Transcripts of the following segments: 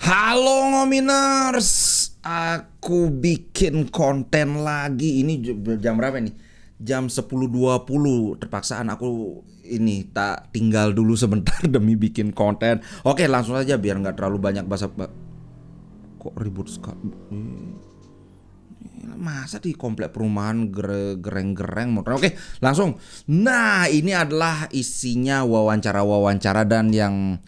Halo Ngominers, aku bikin konten lagi. Ini jam berapa nih? Jam 10.20. Terpaksaan aku ini tak tinggal dulu sebentar demi bikin konten. Oke, langsung aja biar nggak terlalu banyak bahasa. Kok ribut sekali? Masa di komplek perumahan gereng-gereng motor. Oke, langsung. Nah, ini adalah isinya wawancara-wawancara dan yang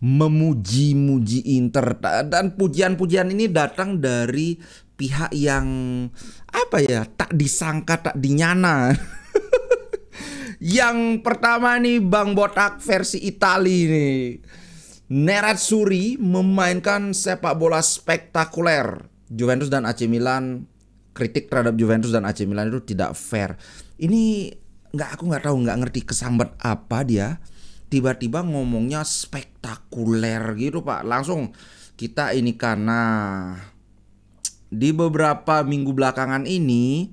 memuji-muji Inter, dan pujian-pujian ini datang dari pihak yang apa ya, tak disangka tak dinyana. Yang pertama nih Bang Botak versi Itali nih. Nerazzurri memainkan sepak bola spektakuler. Juventus dan AC Milan, kritik terhadap Juventus dan AC Milan itu tidak fair. Ini aku nggak tahu, nggak ngerti kesambat apa dia. Tiba-tiba ngomongnya spektakuler gitu Pak. Langsung kita ini karena di beberapa minggu belakangan ini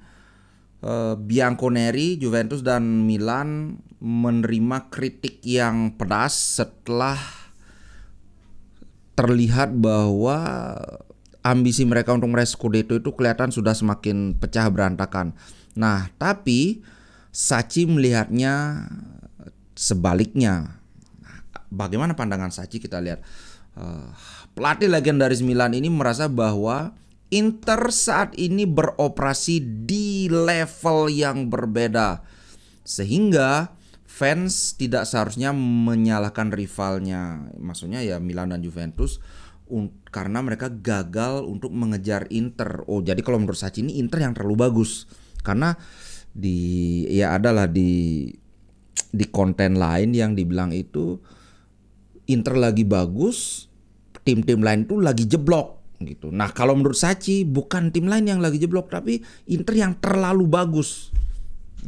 Bianconeri, Juventus dan Milan menerima kritik yang pedas setelah terlihat bahwa ambisi mereka untuk meraih Scudetto itu kelihatan sudah semakin pecah berantakan. Nah, tapi Sacchi melihatnya sebaliknya. Bagaimana pandangan Sacchi? Kita lihat. Pelatih legendaris Milan ini merasa bahwa Inter saat ini beroperasi di level yang berbeda, sehingga fans tidak seharusnya menyalahkan rivalnya. Maksudnya ya Milan dan Juventus, karena mereka gagal untuk mengejar Inter. Oh, jadi kalau menurut Sacchi ini Inter yang terlalu bagus. Karena adalah di konten lain yang dibilang itu Inter lagi bagus, tim-tim lain itu lagi jeblok gitu. Nah, kalau menurut Sacchi bukan tim lain yang lagi jeblok, tapi Inter yang terlalu bagus.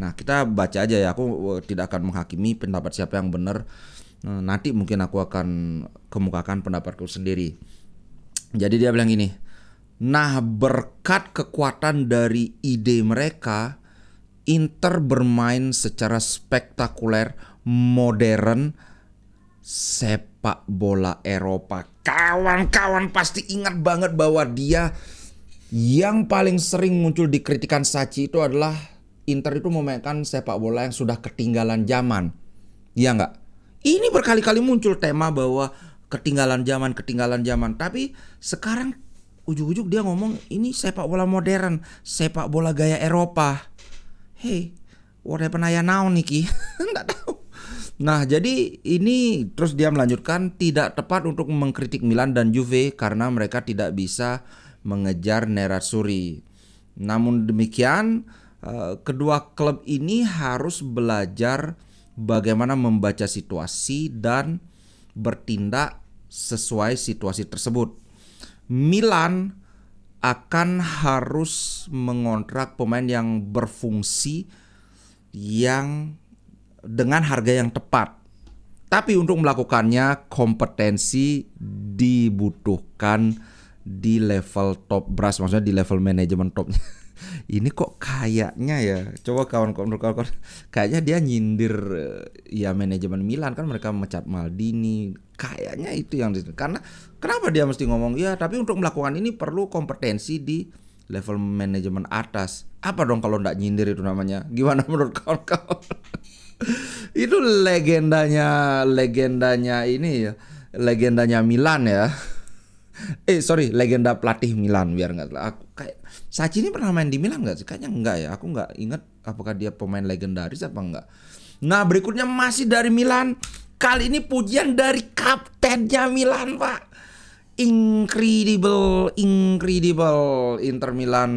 Nah, kita baca aja ya. Aku tidak akan menghakimi pendapat siapa yang benar. Nanti mungkin aku akan kemukakan pendapatku sendiri. Jadi dia bilang gini. Nah, berkat kekuatan dari ide mereka, Inter bermain secara spektakuler, modern, sepak bola Eropa. Kawan-kawan pasti ingat banget bahwa dia yang paling sering muncul di kritikan Sacchi itu adalah Inter itu memainkan sepak bola yang sudah ketinggalan zaman. Iya nggak? Ini berkali-kali muncul tema bahwa ketinggalan zaman. Tapi sekarang ujug-ujug dia ngomong ini sepak bola modern, sepak bola gaya Eropa. Hey, what happened now Niki? Nggak tahu. Nah, jadi ini terus dia melanjutkan tidak tepat untuk mengkritik Milan dan Juve karena mereka tidak bisa mengejar Nerazzurri. Namun demikian, kedua klub ini harus belajar bagaimana membaca situasi dan bertindak sesuai situasi tersebut. Milan akan harus mengontrak pemain yang berfungsi yang dengan harga yang tepat. Tapi untuk melakukannya kompetensi dibutuhkan di level top brass, maksudnya di level manajemen topnya. Ini kok kayaknya ya, coba kawan-kawan kayaknya dia nyindir ya manajemen Milan, kan mereka memecat Maldini. Kayaknya itu yang karena kenapa dia mesti ngomong ya, tapi untuk melakukan ini perlu kompetensi di level manajemen atas. Apa dong kalau enggak nyindir itu namanya? Gimana menurut kawan-kawan? Itu legendanya ini ya, legendanya Milan ya. Legenda pelatih Milan biar nggak. Aku kayak Sacchi ini pernah main di Milan nggak sih? Kayaknya enggak ya. Aku nggak ingat apakah dia pemain legendaris apa enggak. Nah, berikutnya masih dari Milan. Kali ini pujian dari kaptennya Milan, Pak. Incredible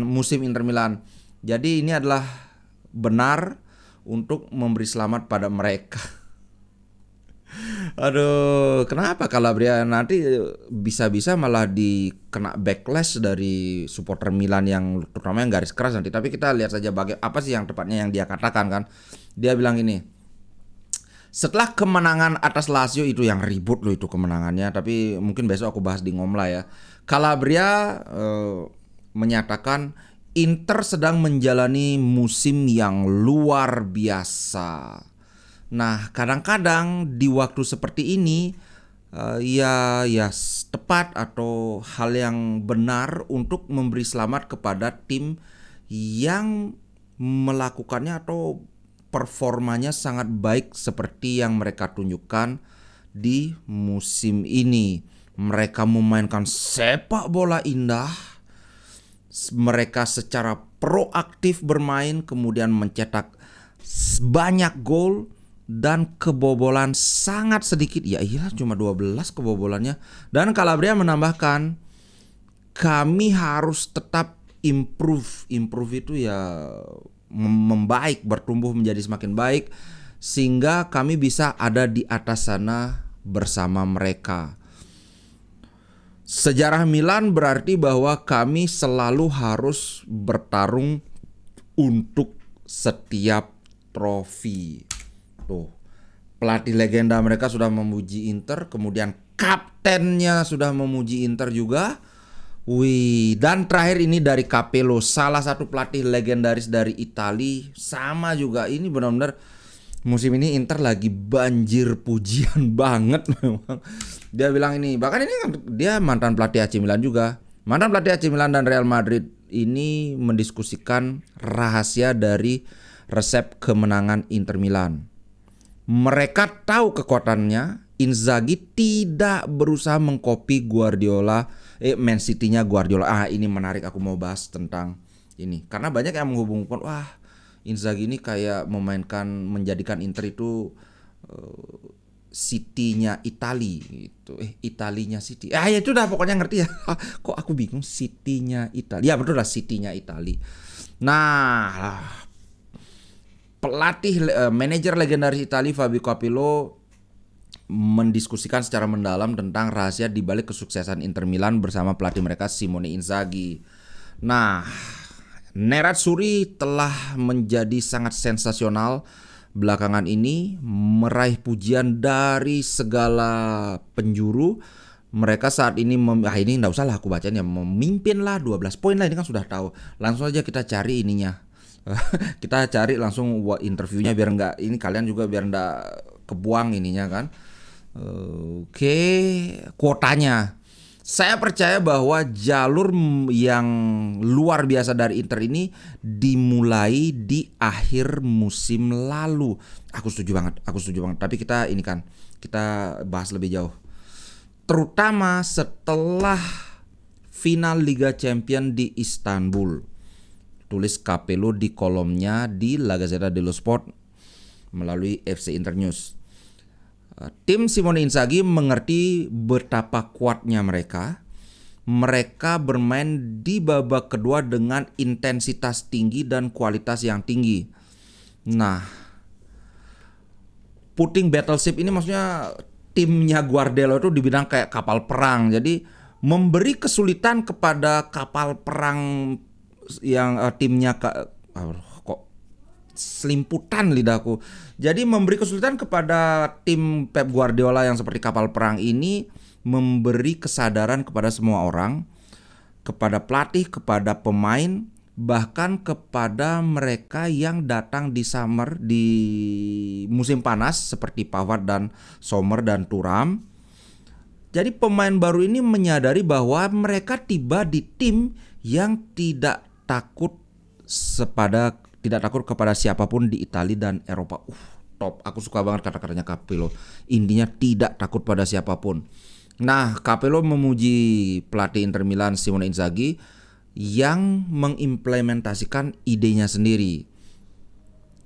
musim Inter Milan. Jadi ini adalah benar untuk memberi selamat pada mereka. Aduh, kenapa Calabria nanti bisa-bisa malah dikena backlash dari supporter Milan yang terutama yang garis keras nanti. Tapi kita lihat saja apa sih yang tepatnya yang dia katakan kan. Dia bilang ini. Setelah kemenangan atas Lazio, itu yang ribut loh itu kemenangannya, tapi mungkin besok aku bahas di Ngomla ya. Calabria menyatakan Inter sedang menjalani musim yang luar biasa. Nah, kadang-kadang di waktu seperti ini tepat atau hal yang benar untuk memberi selamat kepada tim yang melakukannya atau performanya sangat baik seperti yang mereka tunjukkan di musim ini. Mereka memainkan sepak bola indah, mereka secara proaktif bermain, kemudian mencetak banyak gol dan kebobolan sangat sedikit. Ya iya, cuma 12 kebobolannya. Dan Calabria menambahkan, kami harus tetap improve. Improve itu ya membaik, bertumbuh menjadi semakin baik, sehingga kami bisa ada di atas sana bersama mereka. Sejarah Milan berarti bahwa kami selalu harus bertarung untuk setiap trofi. Tuh, pelatih legenda mereka sudah memuji Inter, kemudian kaptennya sudah memuji Inter juga. Wih, dan terakhir ini dari Capello, salah satu pelatih legendaris dari Italia, sama juga. Ini benar-benar musim ini Inter lagi banjir pujian banget memang. Dia bilang ini, bahkan ini kan dia mantan pelatih AC Milan juga. Mantan pelatih AC Milan dan Real Madrid ini mendiskusikan rahasia dari resep kemenangan Inter Milan. Mereka tahu kekuatannya. Inzaghi tidak berusaha mengcopy Man City-nya Guardiola. Ini menarik, aku mau bahas tentang ini. Karena banyak yang menghubungkan, wah Inzaghi ini kayak menjadikan Inter itu City-nya Itali gitu. Italinya City. Ya itu dah pokoknya ngerti ya. Kok aku bingung, City-nya Itali. Ya betul lah, City-nya Itali. Nah, manajer legendaris Italia Fabio Capello mendiskusikan secara mendalam tentang rahasia di balik kesuksesan Inter Milan bersama pelatih mereka Simone Inzaghi. Nah, Nerazzurri telah menjadi sangat sensasional belakangan ini, meraih pujian dari segala penjuru. Mereka saat ini ini enggak usah lah aku bacain ya, memimpin lah 12 poin lah, ini kan sudah tahu. Langsung aja kita cari ininya. Kita cari langsung interviewnya biar enggak, ini kalian juga biar enggak kebuang ininya kan. Oke, kuotanya. Saya percaya bahwa jalur yang luar biasa dari Inter ini dimulai di akhir musim lalu. Aku setuju banget. Tapi kita bahas lebih jauh. Terutama setelah final Liga Champions di Istanbul. Tulis Capello di kolomnya di La Gazzetta dello Sport melalui FC Inter News. Tim Simone Inzaghi mengerti betapa kuatnya mereka. Mereka bermain di babak kedua dengan intensitas tinggi dan kualitas yang tinggi. Nah, putting battleship ini maksudnya timnya Guardiola itu dibilang kayak kapal perang. Jadi memberi kesulitan kepada kapal perang yang timnya selimputan lidahku. Jadi memberi kesulitan kepada tim Pep Guardiola yang seperti kapal perang ini, memberi kesadaran kepada semua orang, kepada pelatih, kepada pemain, bahkan kepada mereka yang datang di musim panas seperti Pavard dan Sommer dan Thuram. Jadi pemain baru ini menyadari bahwa mereka tiba di tim yang tidak takut kepada siapapun di Italia dan Eropa. Top. Aku suka banget kata-katanya Capello. Intinya tidak takut pada siapapun. Nah, Capello memuji pelatih Inter Milan Simone Inzaghi yang mengimplementasikan idenya sendiri.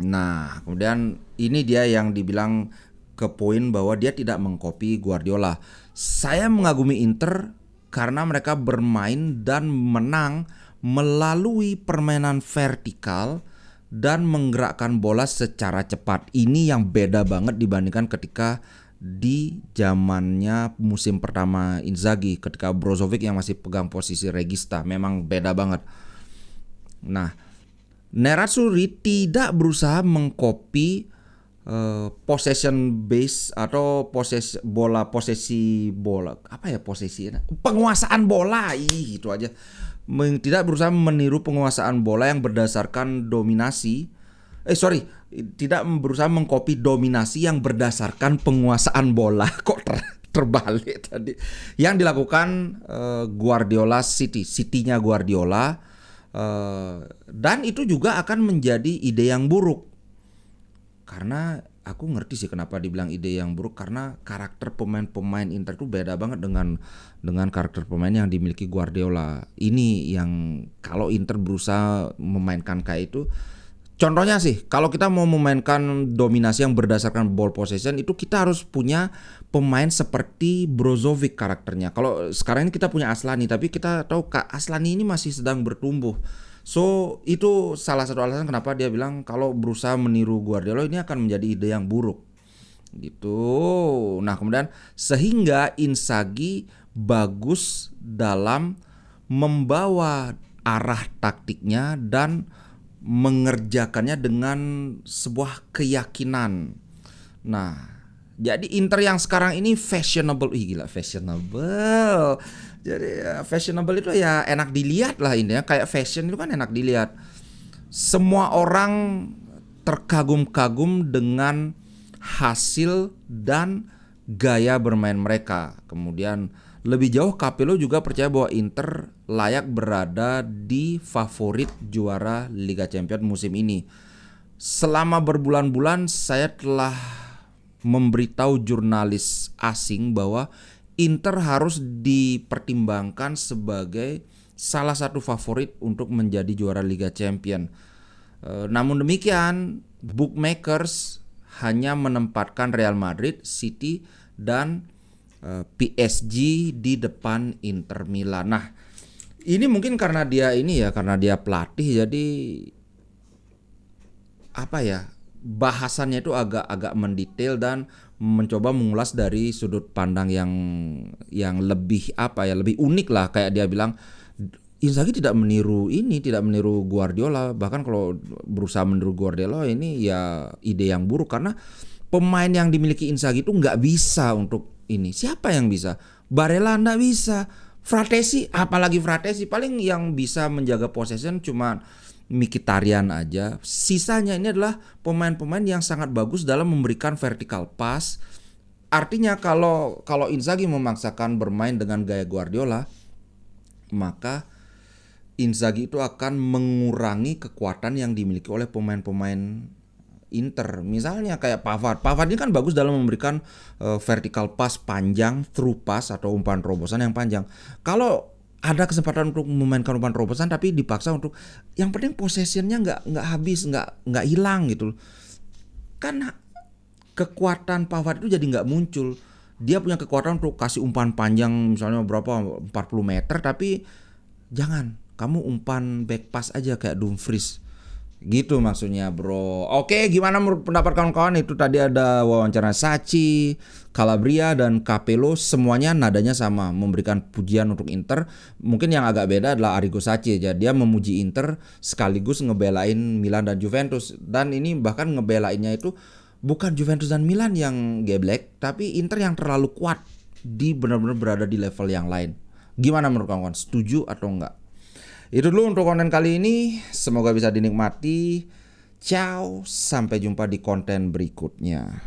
Nah, kemudian ini dia yang dibilang ke poin bahwa dia tidak mengcopy Guardiola. Saya mengagumi Inter karena mereka bermain dan menang melalui permainan vertikal dan menggerakkan bola secara cepat. Ini yang beda banget dibandingkan ketika di zamannya musim pertama Inzaghi, ketika Brozovic yang masih pegang posisi regista. Memang beda banget. Nah, Nerazzurri tidak berusaha mengcopy possession base atau posesi bola, penguasaan bola, itu aja. Tidak berusaha meniru penguasaan bola yang berdasarkan dominasi. Tidak berusaha mengcopy dominasi yang berdasarkan penguasaan bola. Kok terbalik tadi. Yang dilakukan Guardiola City-nya Guardiola, dan itu juga akan menjadi ide yang buruk. Karena aku ngerti sih kenapa dibilang ide yang buruk, karena karakter pemain-pemain Inter itu beda banget dengan karakter pemain yang dimiliki Guardiola. Ini yang kalau Inter berusaha memainkan kayak itu. Contohnya sih, kalau kita mau memainkan dominasi yang berdasarkan ball possession, itu kita harus punya pemain seperti Brozovic karakternya. Kalau sekarang ini kita punya Aslani, tapi kita tahu Kak Aslani ini masih sedang bertumbuh. So itu salah satu alasan kenapa dia bilang kalau berusaha meniru Guardiola ini akan menjadi ide yang buruk. Gitu. Nah kemudian sehingga Inzaghi bagus dalam membawa arah taktiknya dan mengerjakannya dengan sebuah keyakinan. Nah, jadi Inter yang sekarang ini fashionable. Ih gila, fashionable. Jadi fashionable itu ya enak dilihat lah ini ya. Kayak fashion itu kan enak dilihat. Semua orang terkagum-kagum dengan hasil dan gaya bermain mereka. Kemudian lebih jauh Capello juga percaya bahwa Inter layak berada di favorit juara Liga Champions musim ini. Selama berbulan-bulan saya telah memberitahu jurnalis asing bahwa Inter harus dipertimbangkan sebagai salah satu favorit untuk menjadi juara Liga Champions. Namun demikian, bookmakers hanya menempatkan Real Madrid, City, dan PSG di depan Inter Milan. Nah, ini mungkin karena dia pelatih, jadi apa ya, bahasannya itu agak mendetail dan mencoba mengulas dari sudut pandang yang lebih lebih unik lah. Kayak dia bilang Inzaghi tidak meniru Guardiola, bahkan kalau berusaha meniru Guardiola ini ya ide yang buruk, karena pemain yang dimiliki Inzaghi itu nggak bisa untuk ini. Siapa yang bisa? Barella nggak bisa. Fratesi, apalagi Fratesi, paling yang bisa menjaga possession cuma Mkhitaryan aja. Sisanya ini adalah pemain-pemain yang sangat bagus dalam memberikan vertical pass. Artinya kalau Inzaghi memaksakan bermain dengan gaya Guardiola, maka Inzaghi itu akan mengurangi kekuatan yang dimiliki oleh pemain-pemain Inter. Misalnya kayak Pavard ini kan bagus dalam memberikan vertical pass panjang, through pass atau umpan terobosan yang panjang. Kalau ada kesempatan untuk memainkan umpan terobosan tapi dipaksa untuk yang penting possessionnya nggak habis, nggak hilang gitu. Kan kekuatan Pavard itu jadi nggak muncul. Dia punya kekuatan untuk kasih umpan panjang misalnya berapa 40 meter, tapi jangan, kamu umpan back pass aja kayak Dumfries. Gitu maksudnya bro. Oke, gimana menurut pendapat kawan-kawan? Itu tadi ada wawancara Sacchi, Calabria, dan Capello. Semuanya nadanya sama, memberikan pujian untuk Inter. Mungkin yang agak beda adalah Arrigo Sacchi aja. Dia memuji Inter sekaligus ngebelain Milan dan Juventus. Dan ini bahkan ngebelainnya itu bukan Juventus dan Milan yang geblek, tapi Inter yang terlalu kuat. Di benar-benar berada di level yang lain. Gimana menurut kawan-kawan? Setuju atau enggak? Itu dulu untuk konten kali ini. Semoga bisa dinikmati. Ciao, sampai jumpa di konten berikutnya.